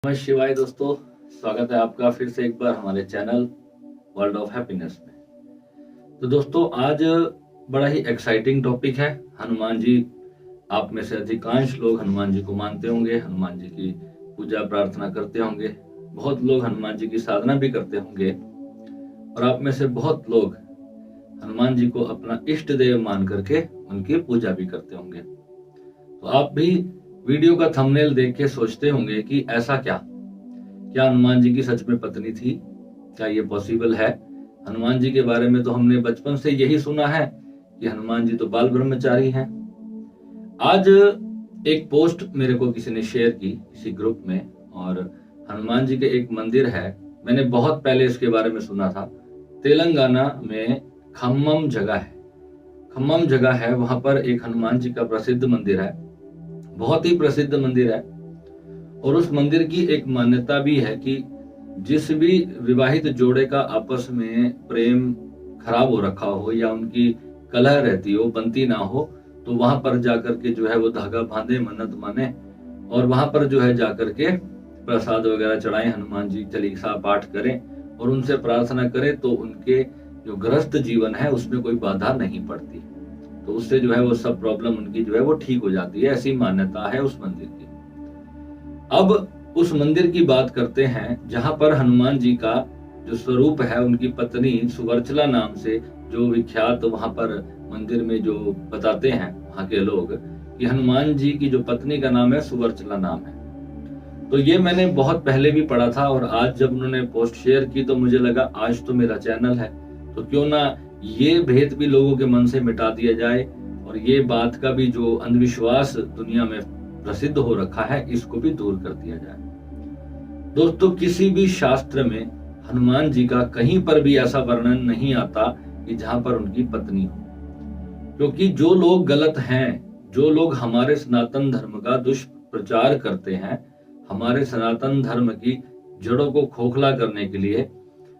नमः शिवाय दोस्तों, स्वागत है आपका फिर से एक बार हमारे चैनल वर्ल्ड ऑफ हैप्पीनेस में। तो दोस्तों आज बड़ा ही एक्साइटिंग टॉपिक है। हनुमान जी, आप में से अधिकांश लोग हनुमान जी को मानते होंगे, हनुमान जी की पूजा प्रार्थना करते होंगे, बहुत लोग हनुमान जी की साधना भी करते होंगे और आप में से बहुत लोग हनुमान जी को अपना इष्ट देव मान करके उनकी पूजा भी करते होंगे। तो आप भी वीडियो का थंबनेल देख के सोचते होंगे कि ऐसा क्या हनुमान जी की सच में पत्नी थी? क्या ये पॉसिबल है? हनुमान जी के बारे में तो हमने बचपन से यही सुना है कि हनुमान जी तो बाल ब्रह्मचारी हैं। आज एक पोस्ट मेरे को किसी ने शेयर की किसी ग्रुप में, और हनुमान जी के एक मंदिर है, मैंने बहुत पहले इसके बारे में सुना था। तेलंगाना में खम्मम जगह है, खम्मम जगह है, वहां पर एक हनुमान जी का प्रसिद्ध मंदिर है, बहुत ही प्रसिद्ध मंदिर है। और उस मंदिर की एक मान्यता भी है कि जिस भी विवाहित जोड़े का आपस में प्रेम खराब हो रखा हो या उनकी कलह रहती हो, बनती ना हो, तो वहां पर जाकर के जो है वो धागा बांधे, मन्नत माने और वहां पर जो है जाकर के प्रसाद वगैरह चढ़ाएं, हनुमान जी चालीसा पाठ करें और उनसे प्रार्थना करें, तो उनके जो गृहस्थ जीवन है उसमें कोई बाधा नहीं पड़ती। तो उससे जो है वो सब प्रॉब्लम उनकी जो है वो ठीक हो जाती है, ऐसी मान्यता है उस मंदिर की। अब उस मंदिर की बात करते हैं जहां पर हनुमान जी का जो स्वरूप है, उनकी पत्नी सुवर्चला नाम से जो विख्यात वहां पर मंदिर में जो बताते हैं वहां के लोग कि हनुमान जी की जो पत्नी का नाम है सुवर्चला नाम है। तो ये मैंने बहुत पहले भी पढ़ा था और आज जब उन्होंने पोस्ट शेयर की तो मुझे लगा आज तो मेरा चैनल है, तो क्यों ना ये भेद भी लोगों के मन से मिटा दिया जाए और ये बात का भी जो अंधविश्वास दुनिया में प्रसिद्ध हो रखा है इसको भी दूर कर दिया जाए। दोस्तों, किसी भी शास्त्र में हनुमान जी का कहीं पर भी ऐसा वर्णन नहीं आता कि जहां पर उनकी पत्नी हो, क्योंकि जो लोग गलत हैं, जो लोग हमारे सनातन धर्म का दुष्प्रचार करते हैं, हमारे सनातन धर्म की जड़ों को खोखला करने के लिए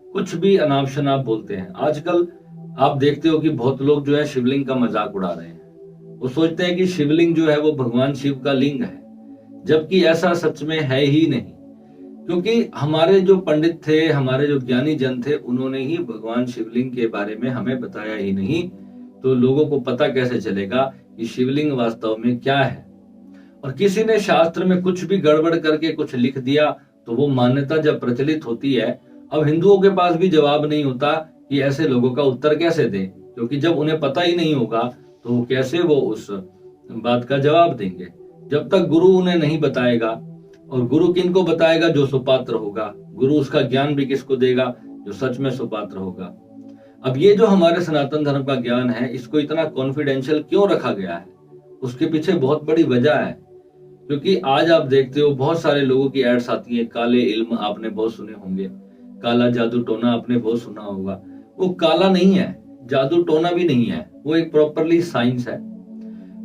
कुछ भी अनाप शनाप बोलते हैं। आजकल आप देखते हो कि बहुत लोग जो है शिवलिंग का मजाक उड़ा रहे हैं। वो सोचते हैं कि शिवलिंग जो है वो भगवान शिव का लिंग है, जबकि ऐसा सच में है ही नहीं। क्योंकि हमारे जो पंडित थे, हमारे जो ज्ञानी जन थे, उन्होंने ही भगवान शिवलिंग के बारे में हमें बताया ही नहीं, तो लोगों को पता कैसे चलेगा कि शिवलिंग वास्तव में क्या है। और किसी ने शास्त्र में कुछ भी गड़बड़ करके कुछ लिख दिया तो वो मान्यता जब प्रचलित होती है, अब हिंदुओं के पास भी जवाब नहीं होता कि ऐसे लोगों का उत्तर कैसे दें, क्योंकि जब उन्हें पता ही नहीं होगा तो कैसे वो उस बात का जवाब देंगे। जब तक गुरु उन्हें नहीं बताएगा, और गुरु किनको बताएगा? जो सुपात्र होगा। गुरु उसका ज्ञान भी किसको देगा? जो सच में सुपात्र होगा। अब ये जो हमारे सनातन धर्म का ज्ञान है, इसको इतना कॉन्फिडेंशियल क्यों रखा गया है? उसके पीछे बहुत बड़ी वजह है। क्योंकि आज आप देखते हो बहुत सारे लोगों की एड्स आती है, काले इल्म आपने बहुत सुने होंगे, काला जादू टोना आपने बहुत सुना होगा। वो काला नहीं है, जादू टोना भी नहीं है, वो एक प्रॉपरली साइंस है,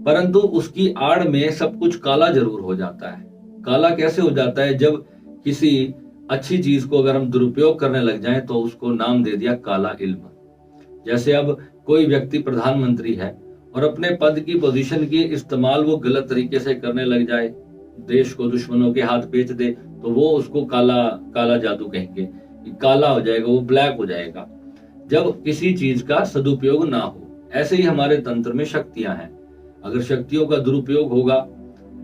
परंतु उसकी आड़ में सब कुछ काला जरूर हो जाता है। काला कैसे हो जाता है? जब किसी अच्छी चीज को अगर हम दुरुपयोग करने लग जाएं तो उसको नाम दे दिया काला इल्म। जैसे अब कोई व्यक्ति प्रधानमंत्री है और अपने पद की पोजीशन की इस्तेमाल वो गलत तरीके से करने लग जाए, देश को दुश्मनों के हाथ बेच दे, तो वो उसको काला जादू कहेंगे, काला हो जाएगा, वो ब्लैक हो जाएगा, जब किसी चीज का सदुपयोग ना हो। ऐसे ही हमारे तंत्र में शक्तियां हैं, अगर शक्तियों का दुरुपयोग होगा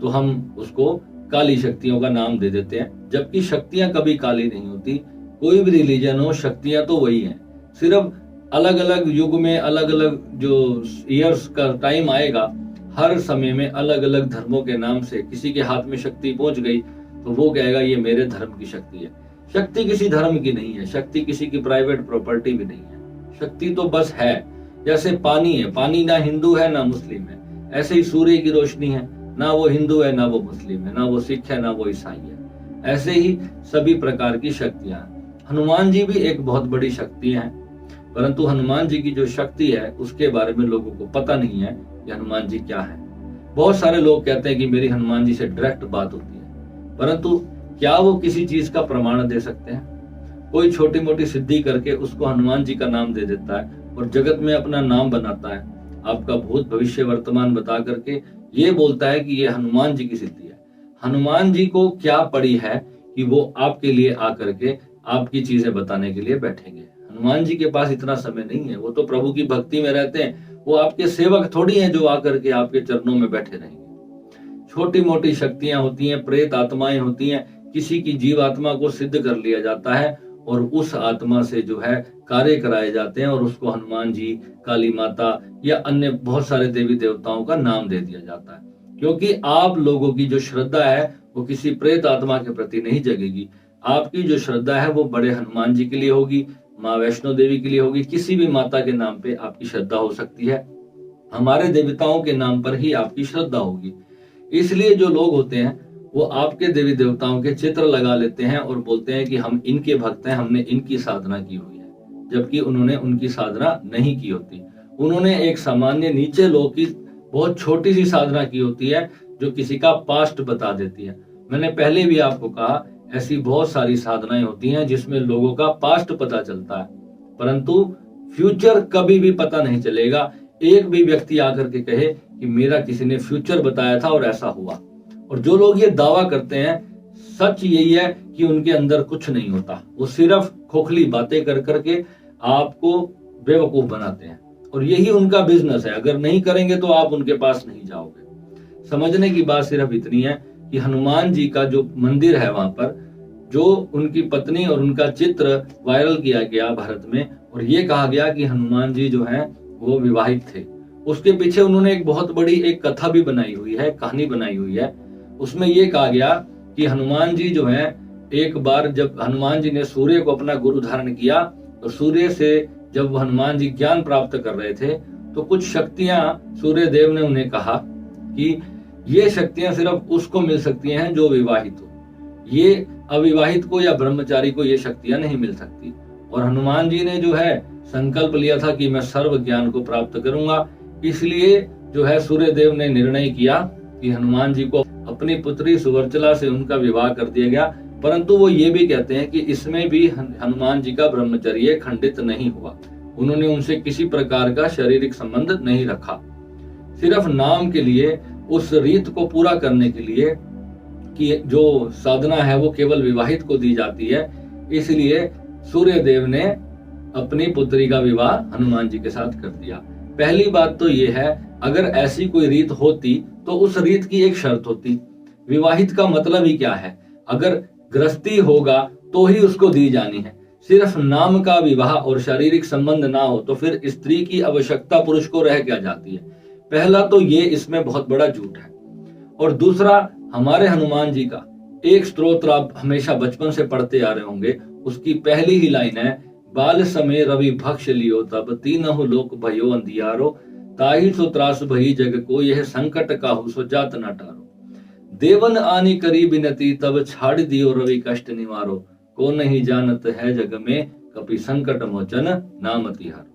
तो हम उसको काली शक्तियों का नाम दे देते हैं, जबकि शक्तियां कभी काली नहीं होती। कोई भी रिलीजन हो, शक्तियां तो वही हैं, सिर्फ अलग अलग युग में अलग अलग जो ईयर्स का टाइम आएगा, हर समय में अलग अलग धर्मों के नाम से किसी के हाथ में शक्ति पहुंच गई तो वो कहेगा ये मेरे धर्म की शक्ति है। शक्ति किसी धर्म की नहीं है, शक्ति किसी की प्राइवेट प्रॉपर्टी भी नहीं है। शक्ति तो बस है, जैसे पानी है, पानी ना हिंदू है ना मुस्लिम है, ऐसे ही सूर्य की रोशनी है, ना वो हिंदू है ना वो मुस्लिम है, ना वो सिख है ना वो ईसाई है। ऐसे ही सभी प्रकार की शक्तियां। हनुमान जी भी एक बहुत बड़ी शक्ति है, परंतु हनुमान जी की जो शक्ति है उसके बारे में लोगों को पता नहीं है कि हनुमान जी क्या है। बहुत सारे लोग कहते हैं कि मेरी हनुमान जी से डायरेक्ट बात होती है, परंतु क्या वो किसी चीज का प्रमाण दे सकते हैं? कोई छोटी मोटी सिद्धि करके उसको हनुमान जी का नाम दे देता है और जगत में अपना नाम बनाता है, आपका भूत भविष्य वर्तमान बता करके ये बोलता है कि ये हनुमान जी की सिद्धि है। हनुमान जी को क्या पड़ी है कि वो आपके लिए आकर के आपकी चीजें बताने के लिए बैठेंगे। हनुमान जी के पास इतना समय नहीं है, वो तो प्रभु की भक्ति में रहते हैं। वो आपके सेवक थोड़ी हैं जो आकर के आपके चरणों में बैठे रहेंगे। छोटी मोटी शक्तियां होती हैं, प्रेत आत्माएं होती हैं, किसी की जीव आत्मा को सिद्ध कर लिया जाता है और उस आत्मा से जो है कार्य कराए जाते हैं और उसको हनुमान जी, काली माता या अन्य बहुत सारे देवी देवताओं का नाम दे दिया जाता है। क्योंकि आप लोगों की जो श्रद्धा है वो किसी प्रेत आत्मा के प्रति नहीं जगेगी। आपकी जो श्रद्धा है वो बड़े हनुमान जी के लिए होगी, माँ वैष्णो देवी के लिए होगी, किसी भी माता के नाम पे आपकी श्रद्धा हो सकती है। हमारे देवताओं के नाम पर ही आपकी श्रद्धा होगी। इसलिए जो लोग होते हैं वो आपके देवी देवताओं के चित्र लगा लेते हैं और बोलते हैं कि हम इनके भक्त हैं, हमने इनकी साधना की हुई है, जबकि उन्होंने उनकी साधना नहीं की होती। उन्होंने एक सामान्य नीचे लोग की बहुत छोटी सी साधना की होती है जो किसी का पास्ट बता देती है। मैंने पहले भी आपको कहा, ऐसी बहुत सारी साधनाएं होती हैं जिसमें लोगों का पास्ट पता चलता है, परंतु फ्यूचर कभी भी पता नहीं चलेगा। एक भी व्यक्ति आकर के कहे कि मेरा किसी ने फ्यूचर बताया था और ऐसा हुआ। और जो लोग ये दावा करते हैं, सच यही है कि उनके अंदर कुछ नहीं होता। वो सिर्फ खोखली बातें कर करके आपको बेवकूफ बनाते हैं और यही उनका बिजनेस है। अगर नहीं करेंगे तो आप उनके पास नहीं जाओगे। समझने की बात सिर्फ इतनी है कि हनुमान जी का जो मंदिर है, वहां पर जो उनकी पत्नी और उनका चित्र वायरल किया गया भारत में, और ये कहा गया कि हनुमान जी जो हैं वो विवाहित थे। उसके पीछे उन्होंने एक बहुत बड़ी एक कथा भी बनाई हुई है, कहानी बनाई हुई है। उसमें ये कहा गया कि हनुमान जी जो हैं, एक बार जब हनुमान जी ने सूर्य को अपना गुरु धारण किया, तो सूर्य से जब हनुमान जी ज्ञान प्राप्त कर रहे थे तो कुछ शक्तियां सूर्य देव ने उन्हें कहा कि ये शक्तियां सिर्फ उसको मिल सकती हैं जो विवाहित हो, ये अविवाहित को या ब्रह्मचारी को ये शक्तियां नहीं मिल सकती। और हनुमान जी ने जो है संकल्प लिया था कि मैं सर्व ज्ञान को प्राप्त करूंगा। इसलिए जो है सूर्य देव ने निर्णय किया कि हनुमान जी को अपनी पुत्री सुवर्चला से उनका विवाह कर दिया गया। परंतु वो ये भी कहते हैं कि इसमें भी हनुमान जी का ब्रह्मचर्य खंडित नहीं हुआ। उन्होंने उनसे किसी प्रकार का शारीरिक संबंध नहीं रखा। सिर्फ नाम के लिए, उस रीत को पूरा करने के लिए कि जो साधना है वो केवल विवाहित को दी जाती है, इसलिए सूर्य देव ने अपनी पुत्री का विवाह हनुमान जी के साथ कर दिया। पहली बात तो ये है, अगर ऐसी कोई रीत होती तो उस रीत की एक शर्त होती। विवाहित का मतलब ही क्या है? अगर गृहस्थी होगा तो ही उसको दी जानी है। सिर्फ नाम का विवाह और शारीरिक संबंध ना हो तो फिर स्त्री की आवश्यकता पुरुष को रह क्या जाती है? पहला तो ये इसमें बहुत बड़ा झूठ है। और दूसरा, हमारे हनुमान जी का एक स्तोत्र आप हमेशा बचपन से पढ़ते आ रहे होंगे। उसकी पहली ही लाइन है, बाल समय रवि भक्ष लियो तब तीनहु लोक भयो अंधियारो, ताहि सो त्रास भई जग को यह संकट काहू सो जात न टारो। देवन आनी करी बिनती तब छाड़ दियो रवि कष्ट निवारो, को नहीं जानत है जग में कपि संकट मोचन नाम तिहारो।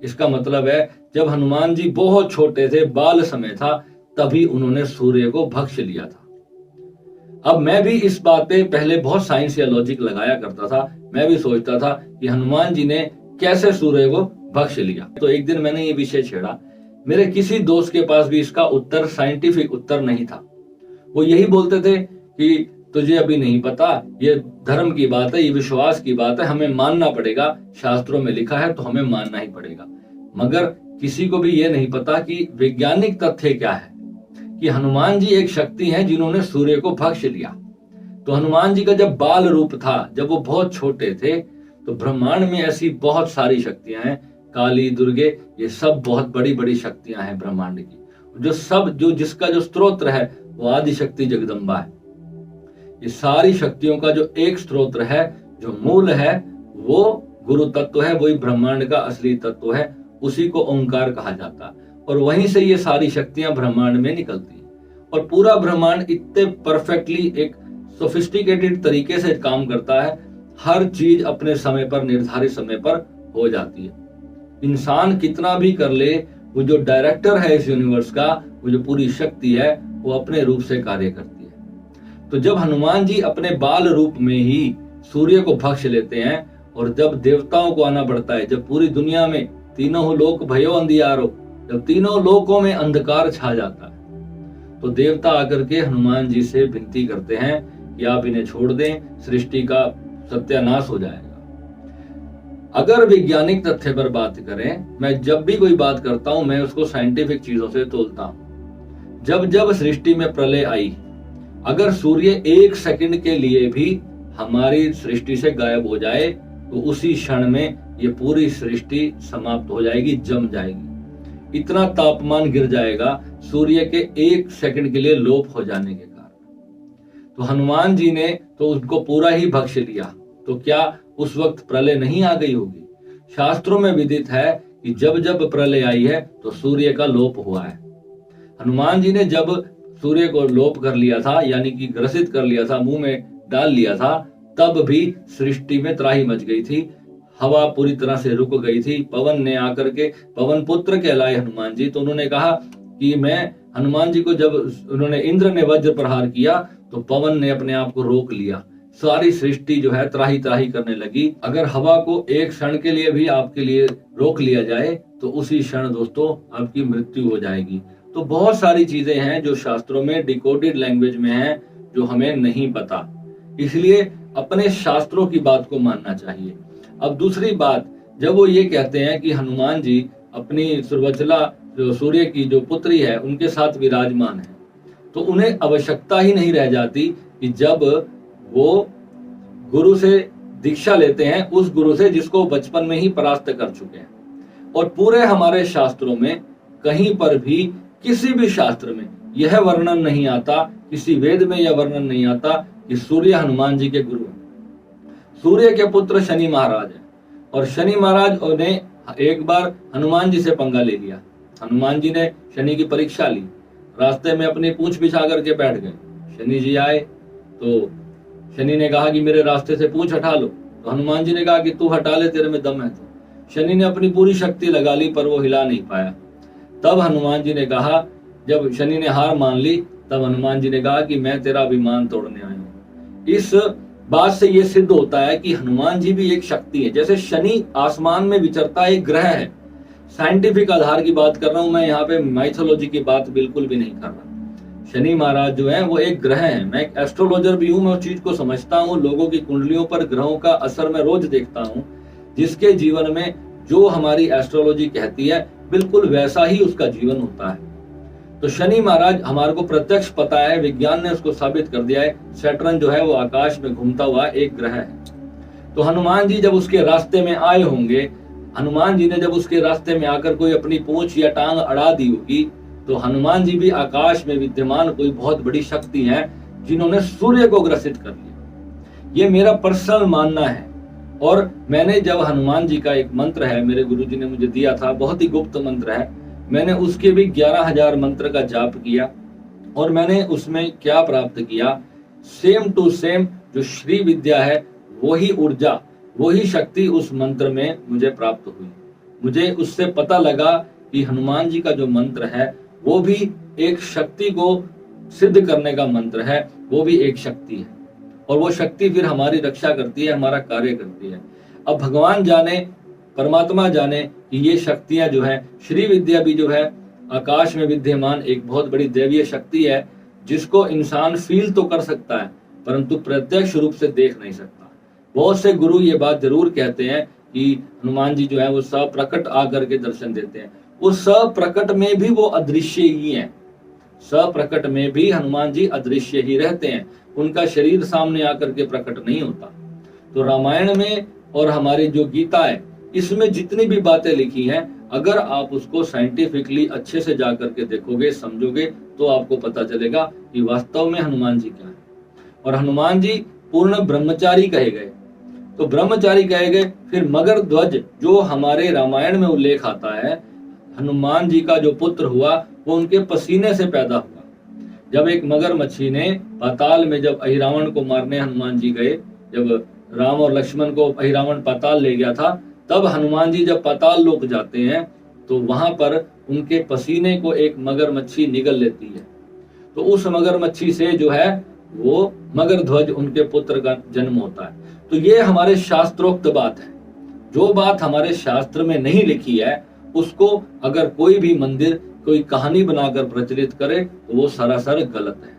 इसका मतलब है, जब हनुमान जी बहुत छोटे थे, बाल समय था, तभी उन्होंने सूर्य को भक्ष लिया था। अब मैं भी इस बात पे पहले बहुत साइंस या लॉजिक लगाया करता था। मैं भी सोचता था कि हनुमान जी ने कैसे सूर्य को भक्ष लिया। तो एक दिन मैंने ये विषय छेड़ा। मेरे किसी दोस्त के पास भी इसका उत्तर, साइंटिफिक उत्तर नहीं था। वो यही बोलते थे कि तुझे अभी नहीं पता, ये धर्म की बात है, ये विश्वास की बात है, हमें मानना पड़ेगा, शास्त्रों में लिखा है तो हमें मानना ही पड़ेगा। मगर किसी को भी ये नहीं पता कि वैज्ञानिक तथ्य क्या है, कि हनुमान जी एक शक्ति हैं जिन्होंने सूर्य को भक्ष लिया। तो हनुमान जी का जब बाल रूप था, जब वो बहुत छोटे थे, तो ब्रह्मांड में ऐसी बहुत सारी शक्तियां हैं, काली, दुर्गे, ये सब बहुत बड़ी बड़ी शक्तियां हैं ब्रह्मांड की। जो जिसका जो स्तोत्र है वो आदि शक्ति जगदम्बा है। ये सारी शक्तियों का जो एक स्तोत्र है, जो मूल है, वो गुरु तत्व है, वही ब्रह्मांड का असली तत्व है, उसी को ओंकार कहा जाता है। और वहीं से ये सारी शक्तियां ब्रह्मांड में निकलती हैं। और पूरा ब्रह्मांड इतने परफेक्टली एक सोफिस्टिकेटेड तरीके से काम करता है, हर चीज अपने समय पर, निर्धारित समय पर हो जाती है। इंसान कितना भी कर ले, वो जो डायरेक्टर है इस यूनिवर्स का, वो जो पूरी शक्ति है, वो अपने रूप से कार्य करती है। तो जब हनुमान जी अपने बाल रूप में ही सूर्य को भक्ष लेते हैं, और जब देवताओं को आना पड़ता है, जब पूरी दुनिया में तीनों लोक भयो अंधियारो, जब तीनों लोकों में अंधकार छा जाता है, तो देवता आकर के हनुमान जी से विनती करते हैं कि आप इन्हें छोड़ दें, सृष्टि का सत्यानाश हो जाएगा। अगर वैज्ञानिक तथ्य पर बात करें, मैं जब भी कोई बात करता हूं मैं उसको साइंटिफिक चीजों से तोलता हूं। जब जब सृष्टि में प्रलय आई, अगर सूर्य 1 सेकंड के लिए भी हमारी सृष्टि से गायब हो जाए तो उसी क्षण में ये पूरी सृष्टि समाप्त हो जाएगी, जम जाएगी। इतना तापमान गिर जाएगा सूर्य के 1 सेकंड के लिए लोप हो जाने के कारण। तो हनुमान जी ने तो उसको पूरा ही भक्ष लिया, तो क्या उस वक्त प्रलय नहीं आ गई होगी? शास्त्रों में विदित है कि जब जब प्रलय आई है तो सूर्य का लोप हुआ है। हनुमान जी ने जब सूर्य को लोप कर लिया था, यानी कि ग्रसित कर लिया था, मुंह में डाल लिया था, तब भी सृष्टि में त्राही मच गई थी, हवा पूरी तरह से रुक गई थी। पवन ने आकर के, पवन पुत्र कहलाए हनुमान जी, तो उन्होंने कहा कि मैं हनुमान जी को, जब उन्होंने इंद्र ने वज्र प्रहार किया तो पवन ने अपने आप को रोक लिया। सारी सृष्टि जो है त्राही त्राही करने लगी। अगर हवा को 1 क्षण के लिए भी आपके लिए रोक लिया जाए तो उसी क्षण दोस्तों आपकी मृत्यु हो जाएगी। तो बहुत सारी चीजें हैं जो शास्त्रों में डिकोडेड लैंग्वेज में हैं, जो हमें नहीं पता, इसलिए अपने शास्त्रों की बात को मानना चाहिए। अब दूसरी बात, जब वो ये कहते हैं कि हनुमान जी अपनी सुरवचला जो सूर्य की जो पुत्री है उनके साथ विराजमान है, तो उन्हें आवश्यकता ही नहीं रह जाती कि जब वो गुरु से दीक्षा लेते हैं, उस गुरु से जिसको बचपन में ही परास्त कर चुके हैं। और पूरे हमारे शास्त्रों में कहीं पर भी, किसी भी शास्त्र में यह वर्णन नहीं आता, किसी वेद में यह वर्णन नहीं आता कि सूर्य हनुमान जी के गुरु हैं। सूर्य के पुत्र शनि महाराज है, और शनि महाराज ने एक बार हनुमान जी से पंगा ले लिया। हनुमान जी ने शनि की परीक्षा ली, रास्ते में अपनी पूंछ बिछा करके बैठ गए। शनि जी आए तो शनि ने कहा कि मेरे रास्ते से पूंछ हटा लो, तो हनुमान जी ने कहा कि तू हटा ले, तेरे में दम है। तो शनि ने अपनी पूरी शक्ति लगा ली पर वो हिला नहीं पाया। तब हनुमान जी ने कहा, जब शनि ने हार मान ली, तब हनुमान जी ने कहा कि मैं तेरा अभिमान तोड़ने आया हूं। इस बात से यह सिद्ध होता है कि हनुमान जी भी एक शक्ति है। जैसे शनि आसमान में विचरता एक ग्रह है, साइंटिफिक आधार की बात कर रहा हूं मैं, यहाँ पे माइथोलॉजी की बात बिल्कुल भी नहीं कर रहा। शनि महाराज जो है वो एक ग्रह है। मैं एक एस्ट्रोलॉजर भी हूं, मैं उस चीज को समझता हूं। लोगों की कुंडलियों पर ग्रहों का असर मैं रोज देखता हूं। जिसके जीवन में जो हमारी एस्ट्रोलॉजी कहती है बिल्कुल वैसा ही उसका जीवन होता है। तो शनि महाराज हमारे को प्रत्यक्ष पता है, विज्ञान ने उसको साबित कर दिया है। सैटर्न जो है वो आकाश में घूमता हुआ एक ग्रह है। तो हनुमान जी जब उसके रास्ते में आए होंगे, हनुमान जी ने जब उसके रास्ते में आकर कोई अपनी पूंछ या टांग अड़ा दी होगी, तो हनुमान जी भी आकाश में विद्यमान कोई बहुत बड़ी शक्ति है जिन्होंने सूर्य को ग्रसित कर लिया। ये मेरा पर्सनल मानना है। और मैंने जब हनुमान जी का एक मंत्र है, मेरे गुरुजी ने मुझे दिया था, बहुत ही गुप्त मंत्र है, मैंने उसके भी 11,000 मंत्र का जाप किया। और मैंने उसमें क्या प्राप्त किया, सेम टू सेम जो श्री विद्या है, वही ऊर्जा, वही शक्ति उस मंत्र में मुझे प्राप्त हुई। मुझे उससे पता लगा कि हनुमान जी का जो मंत्र है वो भी एक शक्ति को सिद्ध करने का मंत्र है, वो भी एक शक्ति है। और वो शक्ति फिर हमारी रक्षा करती है, हमारा कार्य करती है। अब भगवान जाने, परमात्मा जाने कि ये शक्तियां जो है, श्री विद्या भी जो है आकाश में विद्यमान एक बहुत बड़ी दैवीय शक्ति है, जिसको इंसान फील तो कर सकता है परंतु प्रत्यक्ष रूप से देख नहीं सकता। बहुत से गुरु ये बात जरूर कहते हैं कि हनुमान जी जो है वो सप्रकट आकर के दर्शन देते हैं। वो सप्रकट में भी वो अदृश्य ही है, सप्रकट में भी हनुमान जी अदृश्य ही रहते हैं, उनका शरीर सामने आकर के प्रकट नहीं होता। तो रामायण में और हमारी जो गीता है, इसमें जितनी भी बातें लिखी हैं, अगर आप उसको साइंटिफिकली अच्छे से जाकर के देखोगे, समझोगे, तो आपको पता चलेगा कि वास्तव में हनुमान जी क्या है। और हनुमान जी पूर्ण ब्रह्मचारी कहे गए। तो ब्रह्मचारी कहे गए। फिर मगर ध्वज जो हमारे रामायण में उल्लेख आता है, हनुमान जी का जो पुत्र हुआ वो उनके पसीने से पैदा हुआ। जब एक मगरमच्छी ने पाताल में, जब अहिरावण को मारने हनुमान जी गए, जब राम और लक्ष्मण को अहिरावण पाताल ले गया था, तब हनुमान जी जब पाताल लोक जाते हैं तो वहां पर उनके पसीने को एक मगरमच्छी निगल लेती है। तो उस मगरमच्छी से जो है वो मगर ध्वज उनके पुत्र का जन्म होता है। तो ये हमारे शास्त्रोक्त बात है। जो बात हमारे शास्त्र में नहीं लिखी है उसको अगर कोई भी मंदिर कोई कहानी बनाकर प्रचलित करे तो वो सरासर गलत है।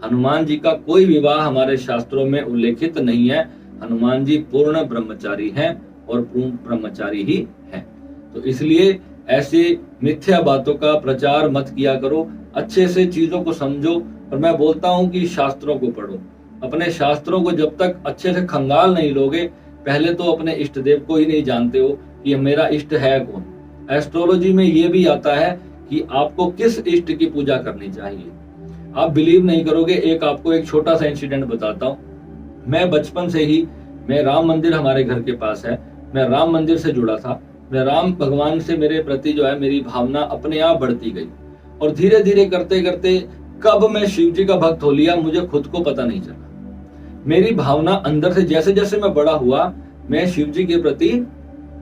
हनुमान जी का कोई विवाह हमारे शास्त्रों में उल्लेखित नहीं है। हनुमान जी पूर्ण ब्रह्मचारी हैं और पूर्ण ब्रह्मचारी ही हैं। तो इसलिए ऐसे मिथ्या बातों का प्रचार मत किया करो, अच्छे से चीजों को समझो। और मैं बोलता हूं कि शास्त्रों को पढ़ो। अपने शास्त्रों को जब तक अच्छे से खंगाल नहीं लोगे, पहले तो अपने इष्ट देव को ही नहीं जानते हो कि मेरा इष्ट है कौन। एस्ट्रोलॉजी में ये भी आता है कि आपको किस इष्ट की पूजा करनी चाहिए। आप बिलीव नहीं करोगे, आपको एक छोटा सा इंसिडेंट बताता हूँ। मैं बचपन से ही, मैं राम मंदिर हमारे घर के पास है, मैं राम मंदिर से जुड़ा था। मैं राम भगवान से मेरे प्रति जो है मेरी भावना अपने आप बढ़ती गई और धीरे धीरे करते करते कब मैं शिव जी का भक्त हो लिया मुझे खुद को पता नहीं चला। मेरी भावना अंदर से जैसे जैसे मैं बड़ा हुआ, मैं शिव जी के प्रति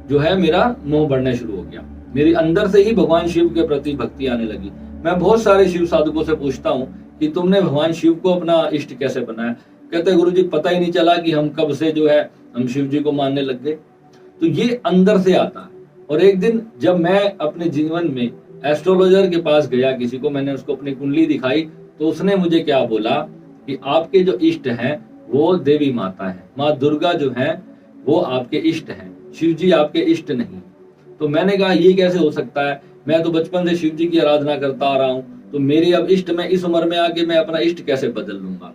जो है मेरा मोह बढ़ने शुरू हो गया। मेरी अंदर से ही भगवान शिव के प्रति भक्ति आने लगी। मैं बहुत सारे शिव साधकों से पूछता हूँ कि तुमने भगवान शिव को अपना इष्ट कैसे बनाया। कहते हैं गुरुजी पता ही नहीं चला कि हम कब से जो है हम शिव जी को मानने लग गए। तो ये अंदर से आता है। और एक दिन जब मैं अपने जीवन में एस्ट्रोलॉजर के पास गया, किसी को मैंने उसको अपनी कुंडली दिखाई, तो उसने मुझे क्या बोला कि आपके जो इष्ट हैं वो देवी माता है, माँ दुर्गा जो है वो आपके इष्ट हैं, शिव जी आपके इष्ट नहीं। तो मैंने कहा ये कैसे हो सकता है, मैं तो बचपन से शिव जी की आराधना करता आ रहा हूँ, तो मेरी अब इष्ट में इस उम्र में आके मैं अपना इष्ट कैसे बदल लूंगा।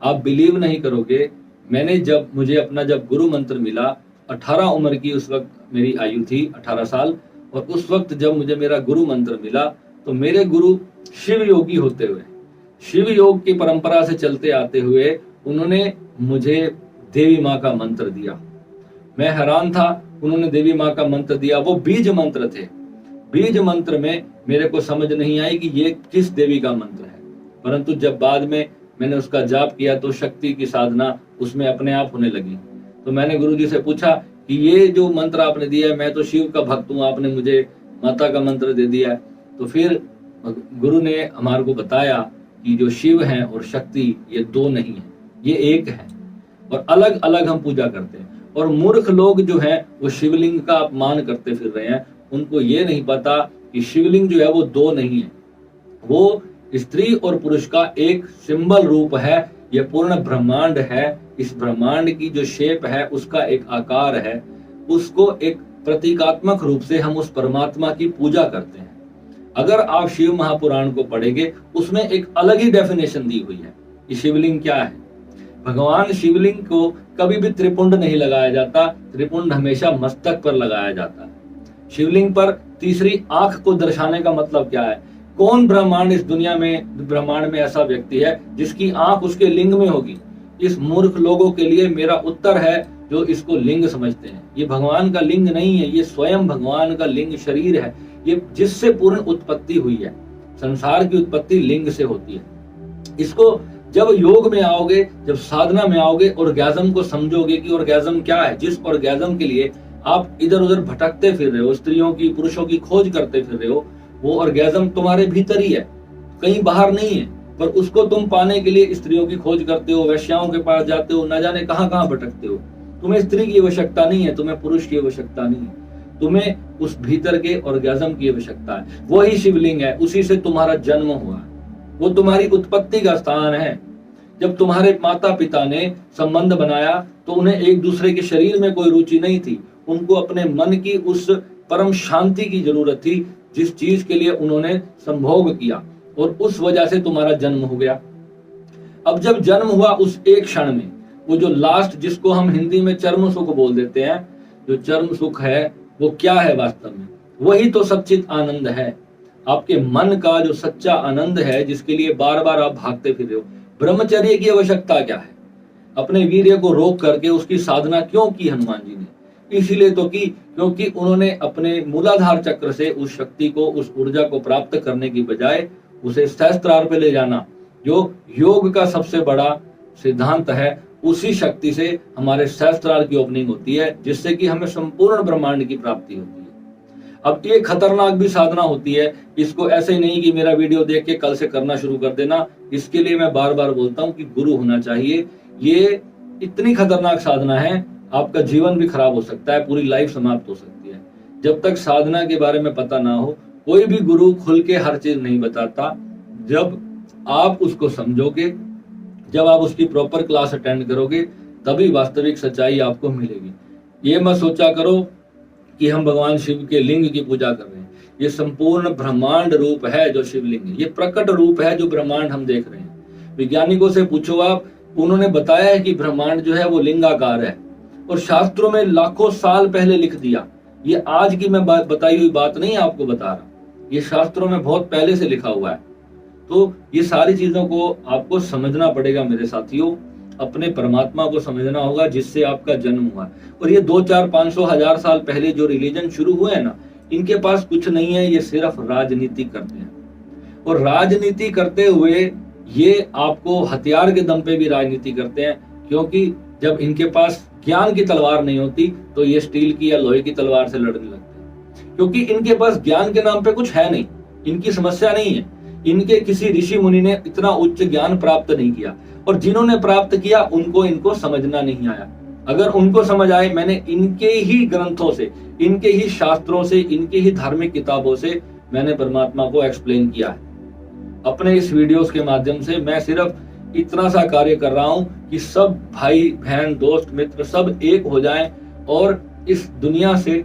आप बिलीव नहीं करोगे, मैंने जब गुरु मंत्र मिला, 18 उम्र की उस वक्त मेरी आयु थी, 18 साल। और उस वक्त जब मुझे मेरा गुरु मंत्र मिला तो मेरे गुरु शिव योगी होते हुए, शिव योग की परंपरा से चलते आते हुए उन्होंने मुझे देवी माँ का मंत्र दिया। मैं हैरान था, उन्होंने देवी माँ का मंत्र दिया, वो बीज मंत्र थे। बीज मंत्र में मेरे को समझ नहीं आई कि ये किस देवी का मंत्र है, परंतु जब बाद में मैंने उसका जाप किया तो शक्ति की साधना उसमें अपने आप होने लगी। तो मैंने गुरुजी से पूछा कि ये जो मंत्र आपने दिया है, मैं तो शिव का भक्त हूँ, आपने मुझे माता का मंत्र दे दिया है। तो फिर गुरु ने हमारे को बताया कि जो शिव है और शक्ति ये दो नहीं है, ये एक है और अलग अलग हम पूजा करते हैं। और मूर्ख लोग जो हैं वो शिवलिंग का अपमान करते फिर रहे हैं, उनको ये नहीं पता कि शिवलिंग जो है वो दो नहीं है, वो स्त्री और पुरुष का एक सिंबल रूप है। ये पूर्ण ब्रह्मांड है, इस ब्रह्मांड की जो शेप है उसका एक आकार है, उसको एक प्रतीकात्मक रूप से हम उस परमात्मा की पूजा करते हैं। अगर आप शिव महापुराण को पढ़ेंगे उसमें एक अलग ही डेफिनेशन दी हुई है कि शिवलिंग क्या है। भगवान शिवलिंग को कभी भी त्रिपुंड नहीं लगाया जाता, त्रिपुंड हमेशा मस्तक पर लगाया जाता है। शिवलिंग पर तीसरी आंख को दर्शाने का मतलब क्या है? कौन ब्रह्मांड इस दुनिया में, ब्रह्मांड में ऐसा व्यक्ति है जिसकी आंख उसके लिंग में होगी? इस मूर्ख लोगों के लिए मेरा उत्तर है जो इसको लिंग समझते हैं, ये भगवान का लिंग नहीं है, ये स्वयं भगवान का लिंग शरीर है, ये जिससे पूर्ण उत्पत्ति हुई है। संसार की उत्पत्ति लिंग से होती है। इसको जब योग में आओगे, जब साधना में आओगे, ऑर्गेज्म को समझोगे कि ऑर्गेज्म क्या है, जिस ऑर्गेज्म के लिए आप इधर उधर भटकते फिर रहे हो, स्त्रियों की पुरुषों की खोज करते फिर रहे हो, वो ऑर्गेज्म तुम्हारे भीतर ही है, कहीं बाहर नहीं है। पर उसको तुम पाने के लिए स्त्रियों की खोज करते हो, वेश्याओं के पास जाते हो, न जाने कहां कहां भटकते हो। तुम्हें स्त्री की आवश्यकता नहीं है, तुम्हें पुरुष की आवश्यकता नहीं है, तुम्हें उस भीतर के ऑर्गेज्म की आवश्यकता है। वही शिवलिंग है, उसी से तुम्हारा जन्म हुआ, वो तुम्हारी उत्पत्ति का स्थान है। जब तुम्हारे माता पिता ने संबंध बनाया तो उन्हें एक दूसरे के शरीर में कोई रुचि नहीं थी, उनको अपने मन की उस परम शांति की जरूरत थी जिस चीज के लिए उन्होंने संभोग किया, और उस वजह से तुम्हारा जन्म हो गया। अब जब जन्म हुआ उस एक क्षण में, वो जो लास्ट, जिसको हम हिंदी में चर्म सुख बोल देते हैं, जो चर्म सुख है वो क्या है वास्तव में? वही तो सच्चित आनंद है, आपके मन का जो सच्चा आनंद है, जिसके लिए बार बार आप भागते फिर रहे हो। ब्रह्मचर्य की आवश्यकता क्या है? अपने वीर्य को रोक करके उसकी साधना क्यों की हनुमान जी ने? इसीलिए तो की क्योंकि उन्होंने अपने मूलाधार चक्र से उस शक्ति को, उस ऊर्जा को प्राप्त करने की बजाय उसे सहस्त्रार पे ले जाना, जो योग का सबसे बड़ा सिद्धांत है, उसी शक्ति से हमारे सहस्त्रार की ओपनिंग होती है, जिससे कि हमें संपूर्ण ब्रह्मांड की प्राप्ति होती है। अब ये खतरनाक भी साधना होती है, इसको ऐसे ही नहीं कि मेरा वीडियो देख के कल से करना शुरू कर देना। इसके लिए मैं बार बार बोलता हूँ कि गुरु होना चाहिए। ये इतनी खतरनाक साधना है, आपका जीवन भी खराब हो सकता है, पूरी लाइफ समाप्त हो सकती है। जब तक साधना के बारे में पता ना हो, कोई भी गुरु खुल के हर चीज नहीं बताता। जब आप उसको समझोगे, जब आप उसकी प्रॉपर क्लास अटेंड करोगे तभी वास्तविक सच्चाई आपको मिलेगी। ये मत सोचा करो कि हम भगवान शिव के लिंग की पूजा कर रहे हैं। ये संपूर्ण ब्रह्मांड रूप है जो शिवलिंग है, ये प्रकट रूप है जो ब्रह्मांड हम देख रहे हैं। वैज्ञानिकों से पूछो आप, उन्होंने बताया है कि ब्रह्मांड जो है वो लिंगाकार है, और शास्त्रों में लाखों साल पहले लिख दिया। ये आज की मैं बताई हुई बात नहीं आपको बता रहा, ये शास्त्रों में बहुत पहले से लिखा हुआ है। तो ये सारी चीजों को आपको समझना पड़ेगा मेरे साथियों, अपने परमात्मा को समझना होगा जिससे आपका जन्म हुआ। और ये 2, 4, 500, 1000 साल पहले जो रिलीजन शुरू हुए हैं ना, इनके पास कुछ नहीं है, ये सिर्फ राजनीति करते हैं। और राजनीति करते हुए ये आपको हथियार के दम पे भी राजनीति करते हैं, क्योंकि जब इनके पास ज्ञान की तलवार नहीं होती तो ये स्टील की या लोहे की तलवार से लड़ने लगते हैं। क्योंकि इनके पास ज्ञान के नाम पे कुछ है नहीं, इनकी समस्या नहीं है, इनके किसी ऋषि मुनि ने इतना उच्च ज्ञान प्राप्त नहीं किया, और जिन्होंने प्राप्त किया उनको इनको समझना नहीं आया। अगर उनको समझ आए, मैंने इनके ही ग्रंथों से, इनके ही शास्त्रों से, इनके ही धार्मिक किताबों से मैंने परमात्मा को एक्सप्लेन किया है। अपने इस वीडियोस के माध्यम से मैं सिर्फ इतना सा कार्य कर रहा हूं कि सब भाई बहन दोस्त मित्र सब एक हो जाएं और इस दुनिया से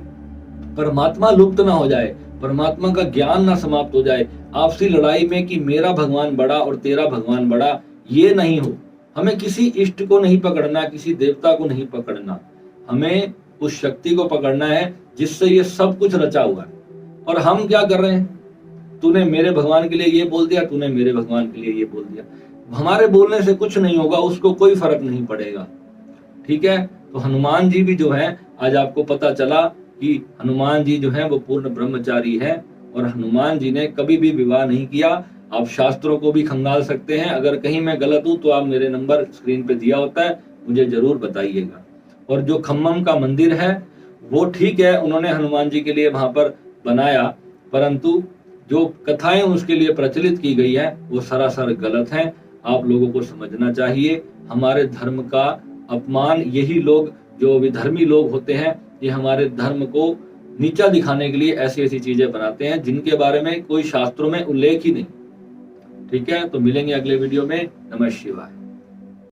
परमात्मा लुप्त ना हो जाए, परमात्मा का ज्ञान ना समाप्त हो जाए। आपसी लड़ाई में कि मेरा भगवान बड़ा और तेरा भगवान बड़ा, ये नहीं हो। हमें किसी इष्ट को नहीं पकड़ना, किसी देवता को नहीं पकड़ना, हमें उस शक्ति को पकड़ना है जिससे ये सब कुछ रचा हुआ है। और हम क्या कर रहे हैं, तूने मेरे भगवान के लिए ये बोल दिया, तूने मेरे भगवान के लिए ये बोल दिया। हमारे बोलने से कुछ नहीं होगा, उसको कोई फर्क नहीं पड़ेगा। ठीक है, तो हनुमान जी भी जो है, आज आपको पता चला कि हनुमान जी जो है वो पूर्ण ब्रह्मचारी है, और हनुमान जी ने कभी भी विवाह नहीं किया। आप शास्त्रों को भी खंगाल सकते हैं, अगर कहीं मैं गलत हूं तो आप मेरे नंबर स्क्रीन पे दिया होता है, मुझे जरूर बताइएगा। और जो खम्मम का मंदिर है वो ठीक है, उन्होंने हनुमान जी के लिए वहां पर बनाया, परंतु जो कथाएं उसके लिए प्रचलित की गई है वो सरासर गलत हैं। आप लोगों को समझना चाहिए, हमारे धर्म का अपमान यही लोग, जो विधर्मी लोग होते हैं, ये हमारे धर्म को नीचा दिखाने के लिए ऐसी ऐसी चीजें बनाते हैं जिनके बारे में कोई शास्त्रों में उल्लेख ही नहीं। ठीक है, तो मिलेंगे अगले वीडियो में। नमः शिवाय।